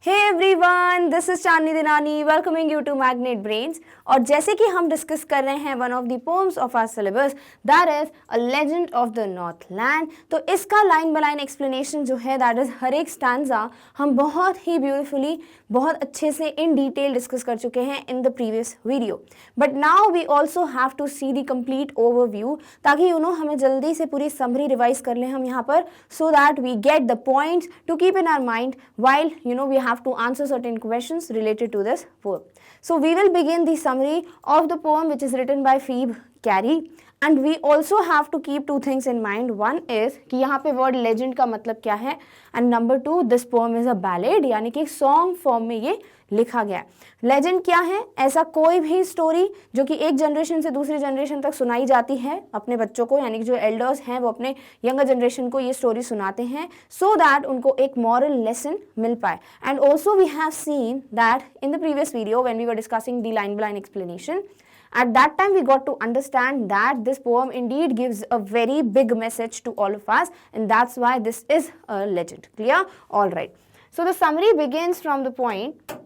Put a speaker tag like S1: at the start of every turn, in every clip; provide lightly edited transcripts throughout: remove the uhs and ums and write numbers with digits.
S1: Hey everyone, this is Chandni दिनानी welcoming you to Magnet Brains। और जैसे कि हम डिस्कस कर रहे हैं one of the poems of our syllabus that is a legend of the north land. तो इसका लाइन बाय लाइन एक्सप्लेनेशन जो है दैट इज हर एक स्टैंजा हम बहुत ही ब्यूटीफुली बहुत अच्छे से इन डिटेल डिस्कस कर चुके हैं in the previous video, but now we also have to see the complete overview ताकि हमें जल्दी से पूरी समरी रिवाइज कर लें हम यहाँ पर, so that we get the points to keep in our mind while we have to answer certain questions related to this poem. So we will begin the summary of the poem which is written by Phoebe Cary, and we also have to keep two things in mind. One is कि यहाँ पे word legend का मतलब क्या है, and number two, this poem is a ballad यानी कि song form में ये लिखा गया है। लेजेंड क्या है? ऐसा कोई भी स्टोरी जो कि एक जनरेशन से दूसरी जनरेशन तक सुनाई जाती है अपने बच्चों को, यानी कि जो एल्डर्स हैं वो अपने यंगर जनरेशन को ये स्टोरी सुनाते हैं सो दैट उनको एक मॉरल लेसन मिल पाए। And also we have seen that in the previous video when we were discussing the line by line explanation, at that time we got to understand that this poem indeed gives a very big message to all of us, and that's why this is a legend. Clear? All right. So the summary begins from the point: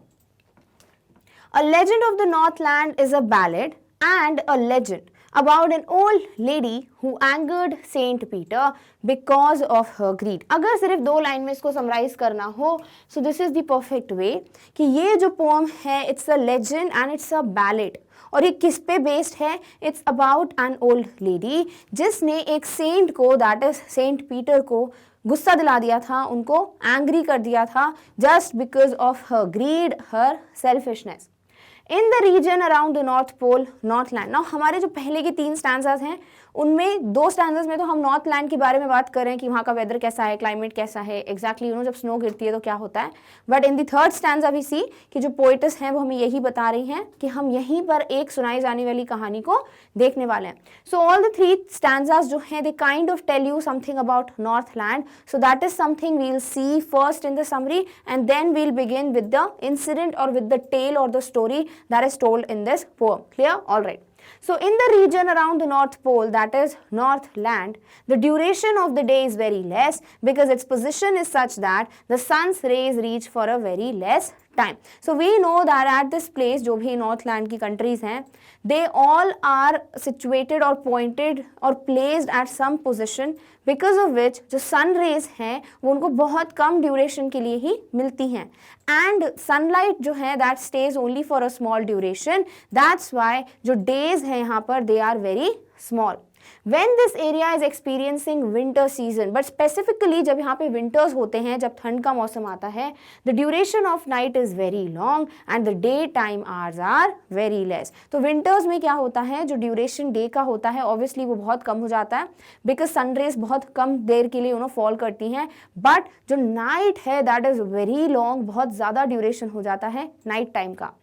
S1: A legend of the Northland is a ballad and a legend about an old lady who angered Saint Peter because of her greed. अगर सिर्फ दो line में इसको summarise करना हो, so this is the perfect way कि ये जो पोम है it's a legend and it's a ballad। और ये किस पे बेस्ड है? It's about an old lady जिसने एक सेंट को, दैट इज सेंट पीटर को गुस्सा दिला दिया था, उनको एंग्री कर दिया था just because of her greed, her selfishness in the region around the north pole, north land. Now हमारे जो पहले के तीन स्टैंजास हैं उनमें दो स्टैंडर्स में तो हम नॉर्थ लैंड के बारे में बात कर रहे हैं कि वहाँ का वेदर कैसा है, क्लाइमेट कैसा है, एग्जैक्टली जब स्नो गिरती है तो क्या होता है। But in the third stanza we see कि जो पोइटस हैं वो हमें यही बता रही हैं कि हम यहीं पर एक सुनाई जाने वाली कहानी को देखने वाले हैं। So all the three stanzas जो हैं they kind of tell you something about north land, so that is something we will see first in the summary and then we will begin with the incident और with the tale और the story that is told in this poem. Clear? All right. So in the region around the North Pole, that is North Land, the duration of the day is very less because its position is such that the sun's rays reach for a very less time. So we know that at this place, जो भी North Land की countries हैं, they all are situated or pointed or placed at some position because of which जो sun rays हैं वो उनको बहुत कम duration के लिए ही मिलती हैं, and sunlight जो है that stays only for a small duration. That's why जो days हैं यहाँ पर they are very small. When this area is experiencing winter season, but specifically जब यहाँ पे winters होते हैं, जब ठंड का मौसम आता है, the duration of night is very long and the daytime hours are very less. तो winters में क्या होता है, जो duration day का होता है obviously वो बहुत कम हो जाता है because sun rays बहुत कम देर के लिए fall करती हैं, but जो night है that is very long, बहुत ज़्यादा duration हो जाता है night time का।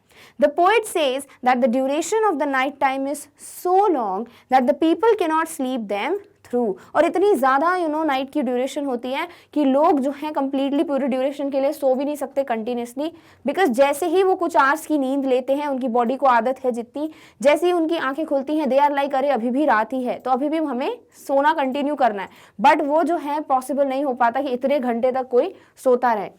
S1: The poet says that the duration of the night time is so long that the people cannot sleep them through. और इतनी ज़्यादा नाइट की ड्यूरेशन होती है कि लोग जो हैं कम्प्लीटली पूरी ड्यूरेशन के लिए सो भी नहीं सकते कंटिन्यूसली, बिकॉज जैसे ही वो कुछ आवर्स की नींद लेते हैं उनकी बॉडी को आदत है जितनी, जैसे ही उनकी आंखें खुलती हैं दे आर लाइक अरे अभी भी रात ही है तो अभी भी हमें सोना कंटिन्यू करना है, बट वो जो है पॉसिबल नहीं हो पाता कि इतने घंटे तक कोई सोता रहे।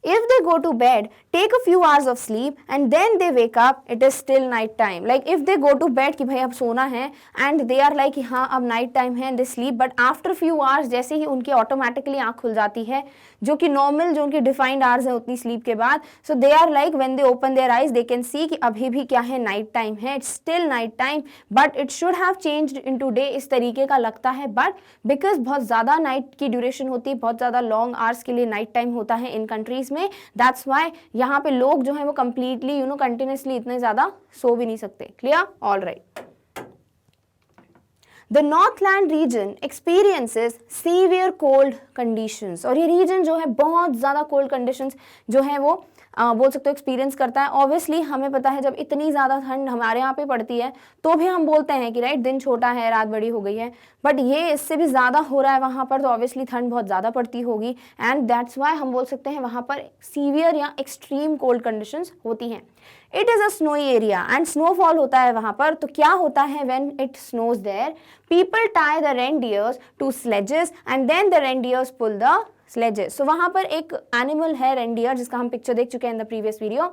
S1: If they go to bed, take a few hours of sleep and then they wake up, it is still night time. Like if they go to bed कि भाई अब सोना है and they are like कि हाँ अब night time है and they sleep, but after few hours जैसे ही उनकी automatically आँख खुल जाती है जो कि normal जो उनकी defined hours है उतनी sleep के बाद, so they are like when they open their eyes they can see कि अभी भी क्या है night time है, it's still night time but it should have changed into day, इस तरीके का लगता है, but because बहुत ज़्यादा night की duration होती है, बहुत ज़्यादा long hours के लिए night time होता है इन countries में, that's why यहाँ पे लोग जो हैं वो completely continuously इतने ज़्यादा सो भी नहीं सकते। Clear? All right. The Northland region experiences severe cold conditions, और ये region जो है बहुत ज़्यादा cold conditions जो है वो बोल सकते हो एक्सपीरियंस करता है। ऑब्वियसली हमें पता है जब इतनी ज़्यादा ठंड हमारे यहाँ पे पड़ती है तो भी हम बोलते हैं कि राइट दिन छोटा है रात बड़ी हो गई है, बट ये इससे भी ज़्यादा हो रहा है वहाँ पर, तो ऑब्वियसली ठंड बहुत ज़्यादा पड़ती होगी एंड दैट्स वाई हम बोल सकते हैं वहाँ पर सीवियर या एक्सट्रीम कोल्ड कंडीशंस होती हैं। It is a snowy area and snowfall होता है वहाँ पर, तो क्या होता है when it snows there, people tie the reindeers to sledges and then the reindeers pull the sledges. So वहाँ पर एक animal है reindeer जिसका हम picture देख चुके हैं in the previous video.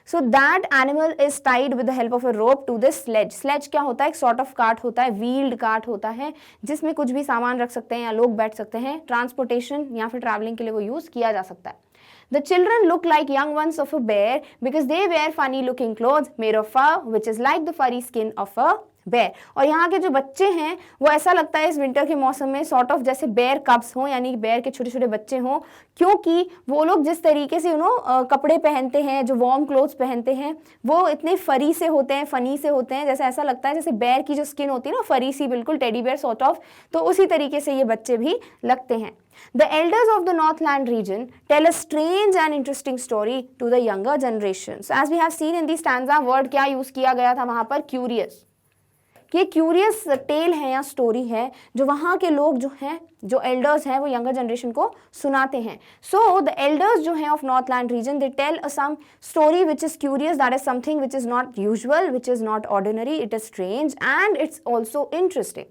S1: So that animal is tied with the help of a rope to this sledge. Sledge क्या होता है? एक sort of cart होता है, wheeled cart होता है जिसमें कुछ भी सामान रख सकते हैं या लोग बैठ सकते हैं. Transportation या फिर traveling के लिए वो use किया जा सकता है. The children look like young ones of a bear because they wear funny looking clothes made of fur which is like the furry skin of a bear. और यहाँ के जो बच्चे हैं वो ऐसा लगता है इस विंटर के मौसम में सॉर्ट ऑफ जैसे बेयर कब्स हों, यानी बेयर के छोटे छोटे बच्चे हों, क्योंकि वो लोग जिस तरीके से कपड़े पहनते हैं, जो वार्म क्लोथ्स पहनते हैं, वो इतने फरी से होते हैं, फनी से होते हैं, जैसे ऐसा लगता है जैसे बेयर की जो स्किन होती है ना, फरी सी, बिल्कुल टेडी बेयर सॉर्ट ऑफ. तो उसी तरीके से ये बच्चे भी लगते हैं. The elders of the Northland region tell a strange and interesting story to the younger generation. So as we have seen in the stanza, word क्या यूज किया गया था वहां पर? क्यूरियस. ये क्यूरियस टेल है या स्टोरी है जो वहाँ के लोग जो हैं, जो एल्डर्स हैं, वो यंगर जनरेशन को सुनाते हैं. सो द एल्डर्स जो हैं of Northland region, they tell some story which is curious, that is something which is not usual, which is not ordinary, it is strange and it's also interesting.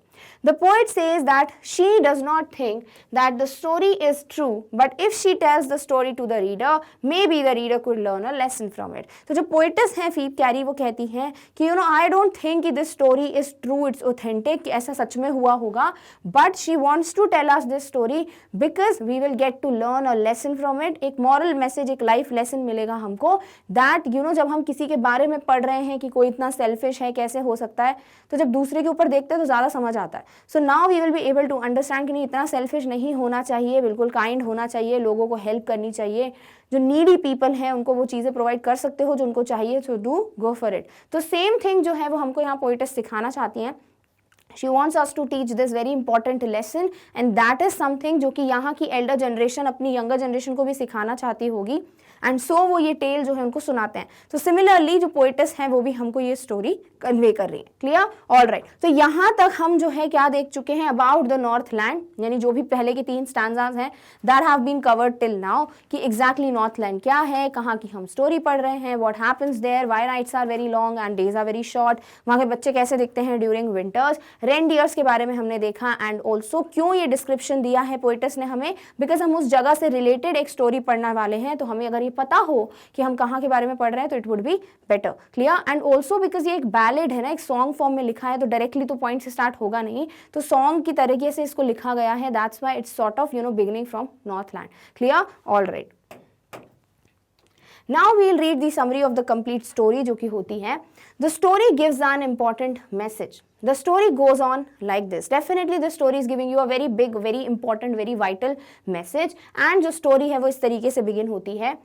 S1: The poet says that she does not think that the story is true, but if she tells the story to the reader, maybe the reader could learn a lesson from it. तो जो poetess हैं फीब carry, वो कहती हैं कि I don't think कि this story is true, it's authentic, कि ऐसा सच में हुआ होगा, but she wants to tell us this story because we will get to learn a lesson from it. एक moral message, एक life lesson मिलेगा हमको, that जब हम किसी के बारे में पढ़ रहे हैं कि कोई इतना selfish है, कैसे हो सकता है, तो जब दूसरे के ऊपर देखते हैं तो ज़्यादा समझ आता है. So now we will be able to understand कि नहीं, इतना सेल्फिश नहीं होना चाहिए, बिल्कुल काइंड होना चाहिए, लोगों को हेल्प करनी चाहिए, जो नीडी पीपल हैं उनको वो चीज़ें प्रोवाइड कर सकते हो जो उनको चाहिए, so do go for it. तो सेम थिंग जो है वो हमको यहाँ पोएटेस सिखाना चाहती हैं. She wants us to teach this very important lesson and that is something जो कि यहाँ की elder generation अपनी younger generation को भी सिखाना चाहती होगी. एंड सो वो ये टेल जो है उनको सुनाते हैं. तो सिमिलरली जो पोएटेस हैं वो भी हमको ये स्टोरी कन्वे कर रही है. क्लियर? All right. तो यहाँ तक हम जो है क्या देख चुके हैं अबाउट द नॉर्थ लैंड, यानी जो भी पहले के 3 स्टैंजाज हैं that have been covered till now, कि एग्जैक्टली नॉर्थ लैंड क्या है, कहाँ की हम स्टोरी पढ़ रहे हैं, what happens there, why nights are very long and days are very short, वहाँ के बच्चे कैसे दिखते हैं ड्यूरिंग विंटर्स, रेनडियर्स के बारे में हमने देखा, एंड ऑल्सो क्यों ये डिस्क्रिप्शन दिया है पोएटेस ने हमें, बिकॉज हम उस जगह से रिलेटेड एक स्टोरी पढ़ने वाले हैं. तो हमें अगर ये पता हो कि हम कहाँ के बारे में पढ़ रहे हैं तो it would be better. Clear? And also because ये एक बैलेड है ना, एक सॉन्ग फॉर्म में लिखा है, तो डायरेक्टली तो पॉइंट से स्टार्ट होगा नहीं, तो सॉन्ग की तरीके से इसको लिखा गया है. That's why it's sort of beginning from Northland. Clear? All right. Now we'll read the summary of the complete story जो कि होती है. The story gives an important message. The story goes on like this. Definitely the story is giving you a very big, very important, very vital message. And जो story है वो इस तरीके से begin होती है.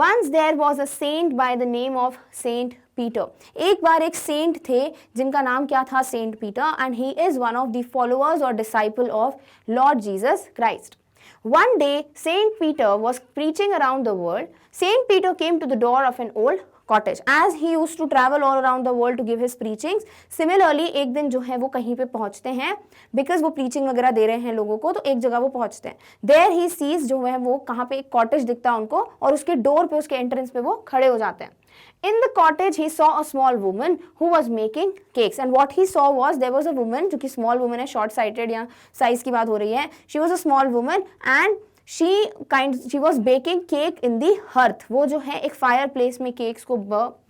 S1: Once there was a saint by the name of Saint Peter. एक बार एक सेंट थे जिनका नाम क्या था? Saint Peter. And he is one of the followers or disciple of Lord Jesus Christ. One day, Saint Peter was preaching around the world. Saint Peter came to the door of an old cottage. As he used to travel all around the world to give his preachings, similarly एक दिन जो है वो कहीं पे पहुंचते हैं, because वो preaching वगैरह दे रहे हैं लोगों को, तो एक जगह वो पहुंचते हैं. There he sees जो है वो कहाँ पे एक cottage दिखता है उनको, और उसके डोर पे, उसके एंट्रेंस पे वो खड़े हो जाते हैं. In the cottage, he saw a small woman who was making cakes, and what he saw was there was a woman, जो कि small woman है, short sighted या size की बात हो रही है. She was a small woman and she was baking cake in the hearth. वो जो है एक fireplace में cakes को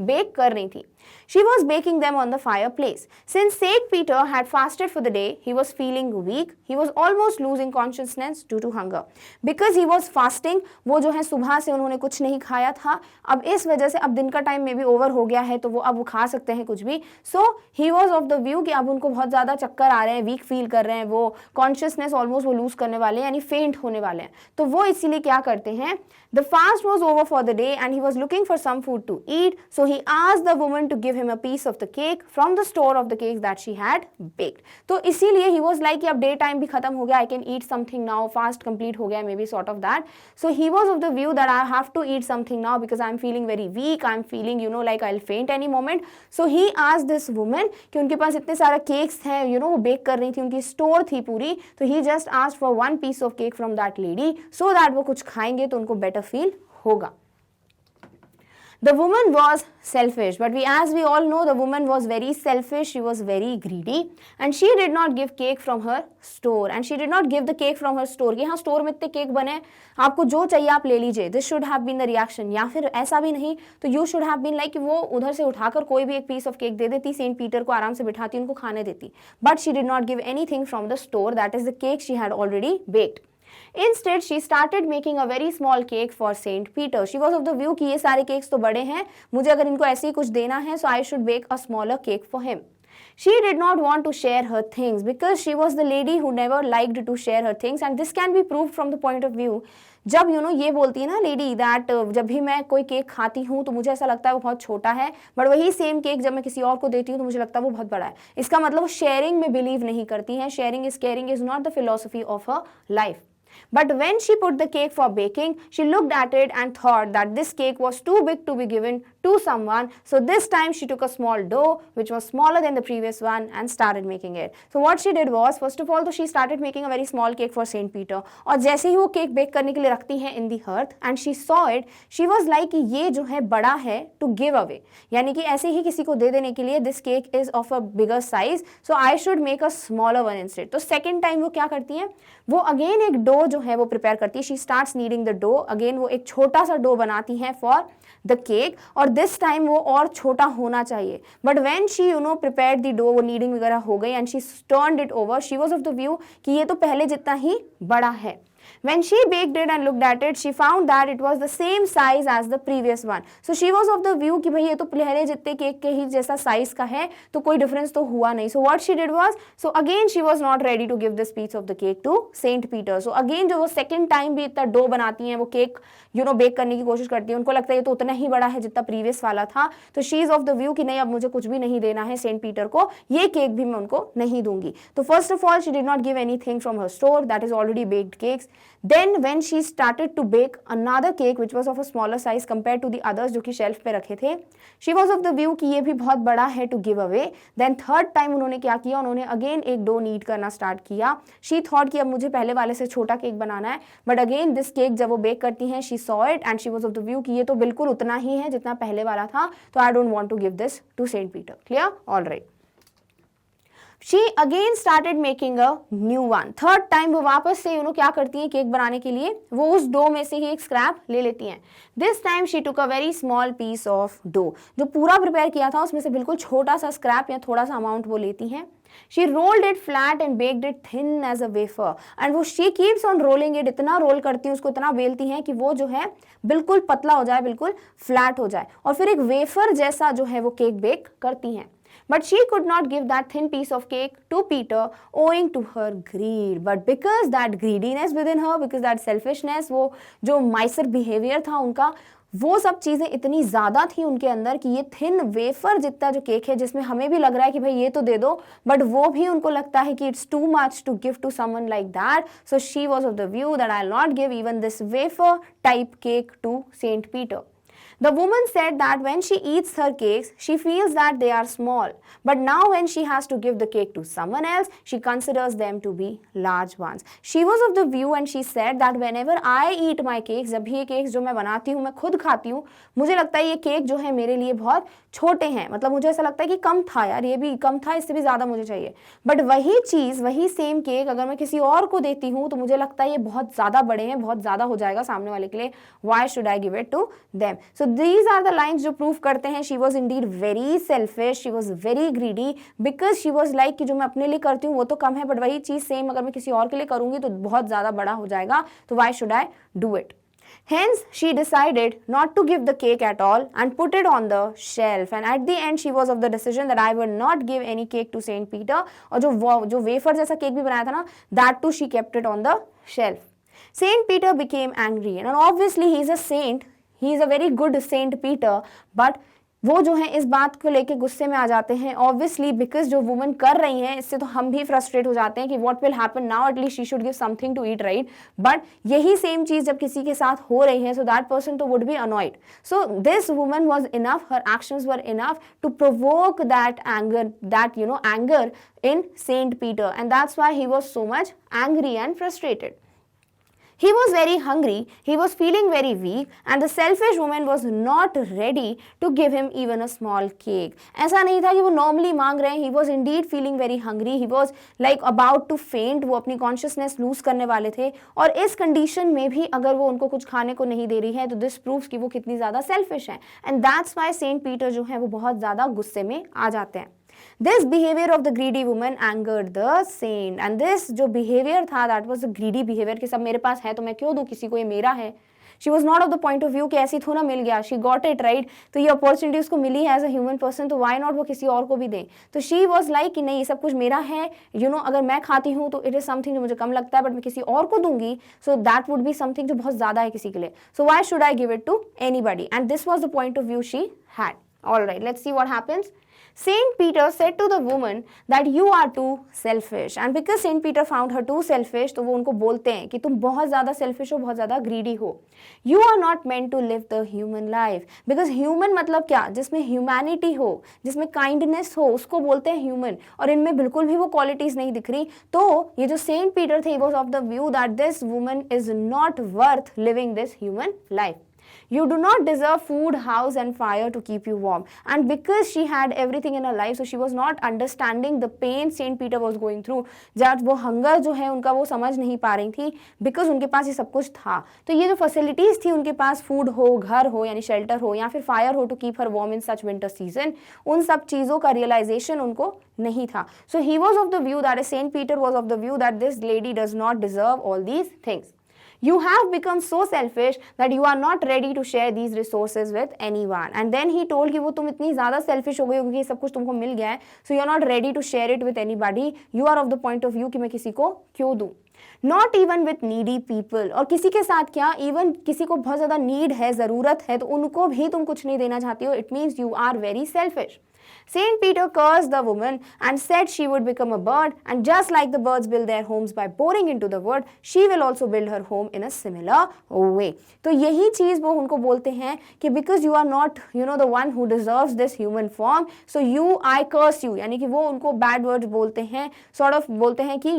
S1: bake कर रही थी. She was baking them on the fireplace. Since Saint Peter had fasted for the day, he was feeling weak. He was almost losing consciousness due to hunger. Because he was fasting, वो जो है सुबह से उन्होंने कुछ नहीं खाया था. अब इस वजह से अब दिन का टाइम में भी ओवर हो गया है, तो वो अब खा सकते हैं कुछ भी. So he was of the view कि अब उनको बहुत ज़्यादा चक्कर आ रहे हैं, वीक फील कर रहे हैं, वो कॉन्शियसनेस ऑलमोस्ट वो लूज करने वाले हैं, यानी फेंट होने वाले हैं. तो वो इसीलिए क्या करते हैं, the fast was over for the day and he was looking for some food to eat. So he asked the woman to give him a piece of the cake from the store of the cakes that she had baked. तो इसीलिए he was like कि अब day time भी खत्म हो गया, I can eat something now, fast complete हो गया, maybe sort of that. So he was of the view that I have to eat something now because I'm feeling very weak, I'm feeling like I'll faint any moment. So he asked this woman कि उनके पास इतने सारे cakes हैं, वो bake कर रही थी, उनकी स्टोर थी पूरी, तो he just asked for one piece of cake from that lady so that वो कुछ खाएंगे तो उनको बेटर फील होगा. The woman was selfish, but as we all know, the woman was very selfish. She was very greedy, and she did not give cake from her store, and she did not give the cake from her store. कि हाँ store में इतने cake बने, आपको जो चाहिए आप ले लीजिए. This should have been the reaction. या फिर ऐसा भी नहीं तो you should have been like कि वो उधर से उठाकर कोई भी एक piece of cake दे देती, सेंट पीटर को आराम से बिठाती, उनको खाने देती. But she did not give anything from the store. That is the cake she had already baked. Instead, she started making a very small cake for Saint Peter. She was of the view कि ये सारे cakes तो बड़े हैं, मुझे अगर इनको ऐसे ही कुछ देना है, so I should bake a smaller cake for him. She did not want to share her things because she was the lady who never liked to share her things, and this can be proved from the point of view. जब ये बोलती है ना lady that जब भी मैं कोई cake खाती हूँ तो मुझे ऐसा लगता है वो बहुत छोटा है, बट वही सेम केक जब मैं किसी और को देती हूँ तो मुझे लगता है वो बहुत बड़ा है. इसका मतलब वो शेयरिंग में बिलीव नहीं करती हैं. Sharing is caring is not the philosophy of her life. But when she put the cake for baking, she looked at it and thought that this cake was too big to be given to someone. So this time she took a small dough which was smaller than the previous one and started making it. So what she did was, first of all, she started making a very small cake for Saint Peter. और जैसे ही वो cake bake करने के लिए रखती है in the hearth and she saw it, she was like कि ये जो है बड़ा है to give away. यानी कि ऐसे ही किसी को दे देने के लिए this cake is of a bigger size, so I should make a smaller one instead. तो second time वो क्या करती है, वो अगेन एक डो जो है वो प्रिपेयर करती है. She starts kneading the dough. Again वो एक छोटा सा डो बनाती है फॉर द केक, और दिस टाइम वो और छोटा होना चाहिए. But when she prepare the dough, वो नीडिंग वगैरह हो गई and she turned it over. She was of the view कि ये तो पहले जितना ही बड़ा है. When she baked it and looked at it, she found that it was the same size as the previous one. So she was of the view कि भाई ये तो पहले जितने केक के ही जैसा साइज का है, तो कोई डिफरेंस तो हुआ नहीं. So what she did was, so again she was not ready to give this piece of the cake to Saint Peter. So again जो वो second time भी इतना डो बनाती हैं, वो केक बेक करने की कोशिश करती है, उनको लगता है ये तो उतना ही बड़ा है जितना प्रीवियस वाला था. तो she is of the view कि नहीं अब मुझे कुछ भी नहीं देना है सेंट पीटर को, ये केक भी मैं उनको नहीं दूंगी. तो first of all she did not give anything from her store, that is already baked cakes. Then when she started to bake another cake which was of a smaller size compared to the others जो कि shelf पे रखे थे, she was of the view कि ये भी बहुत बड़ा है to give away. Then third time उन्होंने क्या किया, उन्होंने again एक डो नीड करना स्टार्ट किया. She thought कि अब मुझे पहले वाले से छोटा केक बनाना है, but again this cake जब वो बेक करती हैं she saw it and she was of the view कि ये तो बिल्कुल उतना ही है जितना पहले वाला था, तो I don't want to give this to Saint Peter. Clear? All right. She again started making a new one. Third time वो वापस से क्या करती हैं केक बनाने के लिए, वो उस डो में से ही एक स्क्रैप ले लेती हैं. This time she took a very small piece of dough. जो पूरा प्रिपेयर किया था उसमें से बिल्कुल छोटा सा स्क्रैप या थोड़ा सा अमाउंट वो लेती हैं. She rolled it flat and baked it thin as a wafer. And वो she keeps on rolling it, इतना रोल करती है उसको, इतना बेलती हैं कि वो जो है बिल्कुल पतला हो जाए, बिल्कुल फ्लैट हो जाए, और फिर एक वेफर जैसा जो है वो केक बेक करती हैं. But she could not give that thin piece of cake to Peter owing to her greed. But because that greediness within her, because that selfishness, वो जो miser behavior था उनका, वो सब चीज़ें इतनी ज़्यादा थी उनके अंदर कि ये थिन वेफर जितना जो केक है जिसमें हमें भी लग रहा है कि भाई ये तो दे दो, बट वो भी उनको लगता है कि it's too much to give to someone like that. So she was of the view that I will not give even this wafer type cake to Saint Peter. The woman said that when she eats her cakes, she feels that they are small. But now when she has to give the cake to someone else, she considers them to be large ones. She was of the view and she said that whenever I eat my cakes, जब भी ये cakes जो मैं बनाती हूँ, मैं खुद खाती हूँ, मुझे लगता है ये केक जो है मेरे लिए बहुत छोटे हैं. मतलब मुझे ऐसा लगता है कि कम था यार, ये भी कम था, इससे भी ज़्यादा मुझे चाहिए. बट वही चीज़, वही सेम केक अगर मैं किसी और को देती हूँ तो मुझे लगता है ये बहुत ज़्यादा बड़े हैं, बहुत ज़्यादा हो जाएगा सामने वाले के लिए. Why should I give it to them? So these are the lines जो प्रूव करते हैं she was indeed very selfish, she was very greedy because she was like कि जो मैं अपने लिए करती हूँ वो तो कम है, बट वही चीज़ सेम अगर मैं किसी और के लिए करूँगी तो बहुत ज़्यादा बड़ा हो जाएगा, तो why should I do it? Hence, she decided not to give the cake at all and put it on the shelf. And at the end, she was of the decision that I will not give any cake to Saint Peter. और जो wafer जैसा cake भी बनाया था ना, that too she kept it on the shelf. Saint Peter became angry, and obviously he is a saint. He is a very good Saint Peter, but वो जो है इस बात को लेके गुस्से में आ जाते हैं ऑब्वियसली, बिकॉज जो वुमन कर रही हैं इससे तो हम भी फ्रस्ट्रेट हो जाते हैं कि what will happen now, at least she should give something to eat, right. But यही सेम चीज जब किसी के साथ हो रही है, सो दैट पर्सन तो would be annoyed. So this woman was enough, her actions were enough to provoke that anger in Saint Peter, and that's why he was so much angry and frustrated. He was very hungry, he was feeling very weak and the selfish woman was not ready to give him even a small cake. ऐसा नहीं था कि वो normally मांग रहे हैं, he was indeed feeling very hungry, he was like about to faint, वो अपनी consciousness lose करने वाले थे और इस condition में भी अगर वो उनको कुछ खाने को नहीं दे रही है तो this proves कि वो कितनी ज़्यादा selfish है and that's why Saint Peter जो है वो बहुत ज़्यादा गुस्से में आ जाते हैं. This behavior of the greedy woman angered the saint and this जो behavior था that was the greedy behavior कि सब मेरे पास है तो मैं क्यों दूँ किसी को, ये मेरा है. She was not of the point of view कि ऐसी थोड़ा मिल गया, she got it right, तो ये अपॉर्चुनिटी उसको मिली है एज अ ह्यूमन पर्सन तो why not वो किसी और को भी दे. तो she was like कि नहीं ये सब कुछ मेरा है, अगर मैं खाती हूँ तो it is something जो मुझे कम लगता है बट मैं किसी और को दूंगी so that would be something जो बहुत ज़्यादा है किसी के लिए. So why should I give it to anybody? And this was the point of view she had. Alright, let's see what happens. Saint Peter said to the woman that you are too selfish and because Saint Peter found her too selfish तो वो उनको बोलते हैं कि तुम बहुत ज़्यादा selfish हो, बहुत ज़्यादा greedy हो. You are not meant to live the human life because human मतलब क्या, जिसमें humanity हो, जिसमें kindness हो उसको बोलते हैं human और इनमें बिल्कुल भी वो qualities नहीं दिख रही. तो ये जो Saint Peter थे, he was of the view that this woman is not worth living this human life. You do not deserve food, house and fire to keep you warm. And because she had everything in her life, so she was not understanding the pain Saint Peter was going through. जब वो hunger जो है उनका वो समझ नहीं पा रही थी because उनके पास ये सब कुछ था. तो ये जो facilities थी उनके पास, food हो, घर हो यानी shelter हो या फिर fire हो to keep her warm in such winter season, उन सब चीज़ों का realization उनको नहीं था. So he was of the view that Saint Peter was of the view that this lady does not deserve all these things. You have become so selfish that you are not ready to share these resources with anyone. And then he told कि वो तुम इतनी ज़्यादा selfish हो गई हो क्योंकि सब कुछ तुमको मिल गया है. So you are not ready to share it with anybody. You are of the point of view कि मैं किसी को क्यों दूँ. Not even with needy people. और किसी के साथ क्या, even किसी को बहुत ज़्यादा need है, ज़रूरत है तो उनको भी तुम कुछ नहीं देना चाहती हो. It means you are very selfish. Saint Peter cursed the woman and said she would become a bird and just like the birds build their homes by boring into the wood, she will also build her home in a similar way. तो यही चीज़ वो उनको बोलते हैं कि because you are not the one who deserves this human form, so I curse you. यानी कि वो उनको bad words बोलते हैं, sort of बोलते हैं कि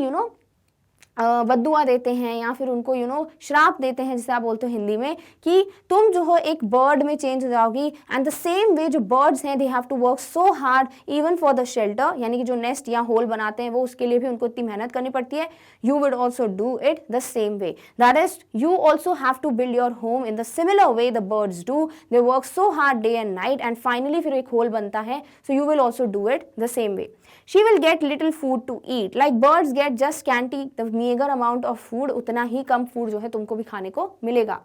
S1: बद्दुआ देते हैं या फिर उनको श्राप देते हैं जिसे आप बोलते हो हिंदी में कि तुम जो हो एक बर्ड में चेंज हो जाओगी. एंड द सेम वे जो बर्ड्स हैं they have to work so hard even for the shelter, यानी कि जो नेस्ट या होल बनाते हैं वो उसके लिए भी उनको इतनी मेहनत करनी पड़ती है. You would also do it the same way, that is you also have to build your home in the similar way the birds do. They work so hard day and night and finally फिर एक hole बनता है. So you will also do it the same way. She will get little food to eat. Like birds get just scanty, the meager amount of food, उतना ही कम food जो है तुमको भी खाने को मिलेगा.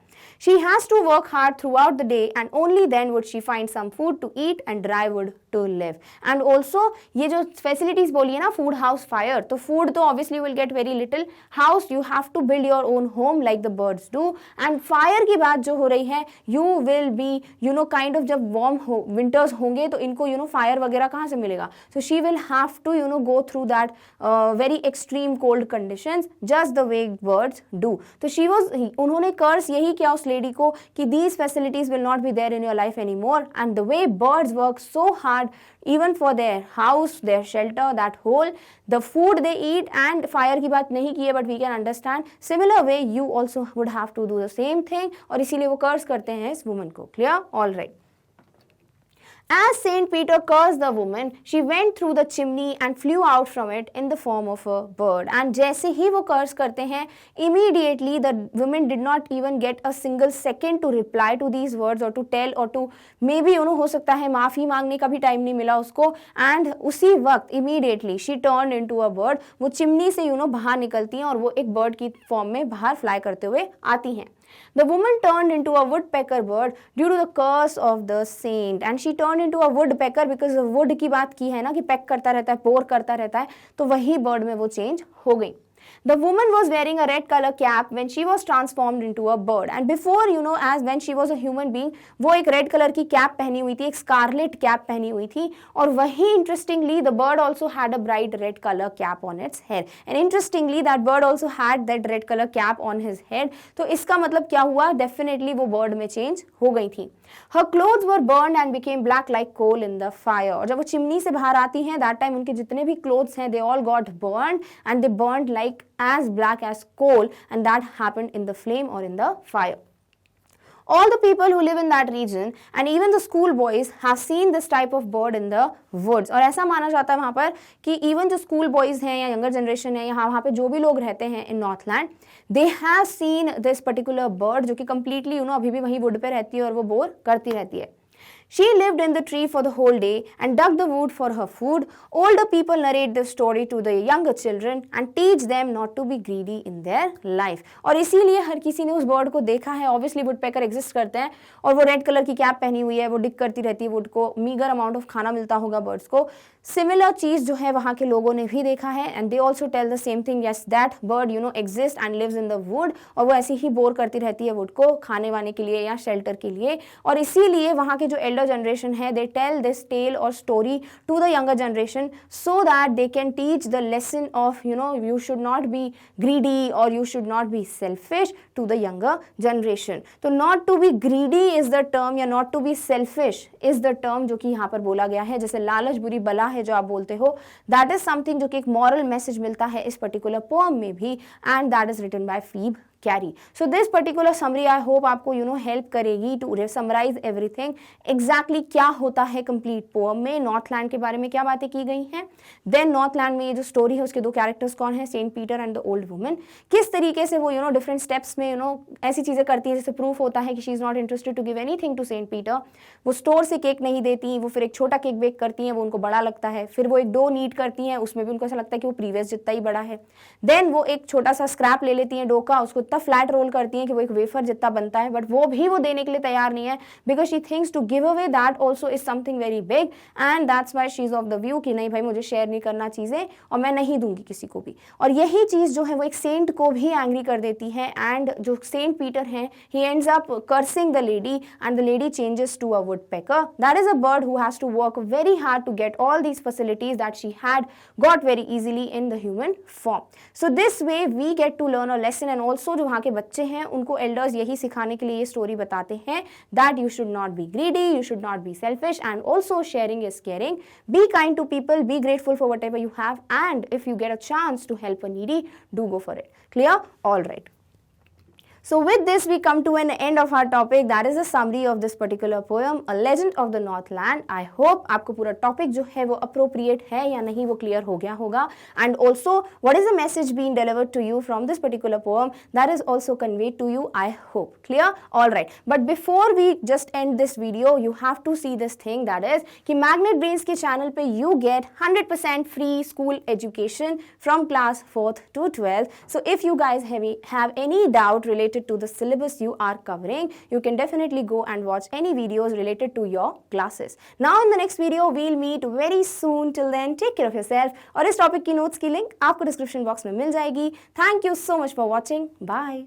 S1: She has to work hard throughout the day and only then would she find some food to eat and dry wood to live. And also ये जो facilities बोली है ना, food, house, fire, तो food तो obviously will get very little. House you have to build your own home like the birds do. And fire की बात जो हो रही है, you will be kind of जब warm हो winters होंगे तो इनको fire वगैरह कहाँ से मिलेगा. So she will have to go through that very extreme cold conditions just the way birds do. तो she was उन्होंने कर्स यही किया उस लेडी को कि these facilities will not be there in your life anymore and the way birds work so hard even for their house, their shelter, that hole, the food they eat and fire की बात नहीं की है but we can understand similar way you also would have to do the same thing और इसीलिए वो कर्स करते हैं इस woman को. Clear? All right. As Saint Peter cursed the woman, she went through the chimney and flew out from it in the form of a bird. And जैसे ही वो कर्स करते हैं, immediately the woman did not even get a single second to reply to these words or to tell or to maybe हो सकता है माफ़ी मांगने का भी टाइम नहीं मिला उसको. And उसी वक्त immediately she turned into a bird. वो चिमनी से बाहर निकलती हैं और वो एक bird की फॉर्म में बाहर फ्लाई करते हुए आती हैं. The woman turned into a woodpecker bird due to the curse of the saint and she turned into a woodpecker because wood की बात की है ना कि peck करता रहता है, पोर करता रहता है, तो वही bird में वो change हो गई. The woman was wearing a red color cap when she was transformed into a bird and before as when she was a human being वो एक red color की cap पहनी हुई थी, एक scarlet cap पहनी हुई थी और वही interestingly the bird also had a bright red color cap on its head and interestingly that bird also had that red color cap on his head. तो इसका मतलब क्या हुआ, definitely वो bird में change हो गई थी. Her clothes were burned and became black like coal in the fire. और जब वो चिमनी से बाहर आती हैं, that time उनके जितने भी clothes हैं, they all got burned and they burned like as black as coal, and that happened in the flame or in the fire. All the people who live in that region and even the school boys have seen this type of bird in the woods. और ऐसा माना जाता है वहाँ पर कि even जो school boys हैं या younger generation है, यहाँ वहाँ पे जो भी लोग रहते हैं in Northland, they have seen this particular bird जो कि completely अभी भी वहीं wood पे रहती है और वो bore करती रहती है. She lived in the tree for the whole day and dug the wood for her food. Older people narrate this story to the younger children and teach them not to be greedy in their life. और इसीलिए हर किसी ने उस bird को देखा है. Obviously woodpecker exist करते हैं और वो रेड कलर की कैप पहनी हुई है, वो डिग करती रहती है वुड को, मीगर अमाउंट ऑफ खाना मिलता होगा बर्ड्स को. सिमिलर चीज जो है वहाँ के लोगों ने भी देखा है and they also tell the same thing, yes that bird exist and lives in the wood. और वो ऐसे ही बोर करती रहती है वुड को खाने वाने के लिए या शेल्टर के लिए. और इसीलिए वहाँ के जो एल्डर जनरेशन है, दे टेल दिस टेल और story to the younger generation so that they can teach the lesson of you should not be greedy और you should not be selfish to the younger generation. तो not to be greedy is the term या not to be selfish is the term जो कि यहाँ पर बोला गया है. जैसे लालच बुरी बला है जो आप बोलते हो, दैट इज समथिंग जो कि एक मॉरल मैसेज मिलता है इस पर्टिकुलर पोएम में भी, and that is written by Phoebe Cary. So this particular summary I hope आपको हेल्प करेगी टू समराइज एवरीथिंग. एग्जैक्टली क्या होता है कंप्लीट पोएम में, नॉर्थलैंड के बारे में क्या बातें की गई हैं, देन नॉर्थलैंड में ये जो स्टोरी है उसके दो कैरेक्टर्स कौन है, Saint Peter and the old woman, किस तरीके से वो डिफरेंट स्टेप्स में ऐसी चीजें करती है जैसे प्रूफ होता है कि she is not interested to give anything to Saint Peter. वो स्टोर से केक नहीं देती, वो फिर एक छोटा केक बेक करती हैं, वो उनको बड़ा लगता है. फिर वो एक डो नीड करती हैं, उसमें भी उनको ऐसा लगता है कि वो प्रीवियस जितना ही बड़ा है. देन वो एक छोटा सा स्क्रैप ले लेती हैं डो का, उसको इतना फ्लैट रोल करती हैं कि वो एक वेफर जितना बनता है, बट वो भी वो देने के लिए तैयार नहीं है because she thinks to give away that also is something very big and that's why she is of the view कि नहीं भाई मुझे शेयर नहीं करना चीजें और मैं नहीं दूंगी किसी को भी. और यही चीज जो है वो एक सेंट को भी एंग्री कर देती है एंड जो सेंट पीटर है he ends up cursing the lady and the lady changes to a woodpecker. That is a bird who has to work very hard to get all these facilities that she had got very easily in the human form. So this way we get to learn a lesson and also जो वहाँ के बच्चे हैं उनको elders यही सिखाने के लिए ये स्टोरी बताते हैं that you should not be greedy, you should not be selfish and also sharing is caring. Be kind to people, be grateful for whatever you have and if you get a chance to help a needy, do go for it. Clear? All right. So with this we come to an end of our topic, that is a summary of this particular poem, A Legend of the Northland. I hope आपको पूरा topic जो है वो appropriate है या नहीं वो clear हो गया होगा, and also what is the message being delivered to you from this particular poem, that is also conveyed to you, I hope. Clear? All right. But before we just end this video, you have to see this thing, that is कि Magnet Brains के channel पे you get 100% free school education from class 4th to 12th. So if you guys have any doubt related to the syllabus you are covering, you can definitely go and watch any videos related to your classes. Now in the next video we'll meet very soon. Till then take care of yourself. और इस topic की notes की link आपको description box में मिल जाएगी. Thank you so much for watching. Bye.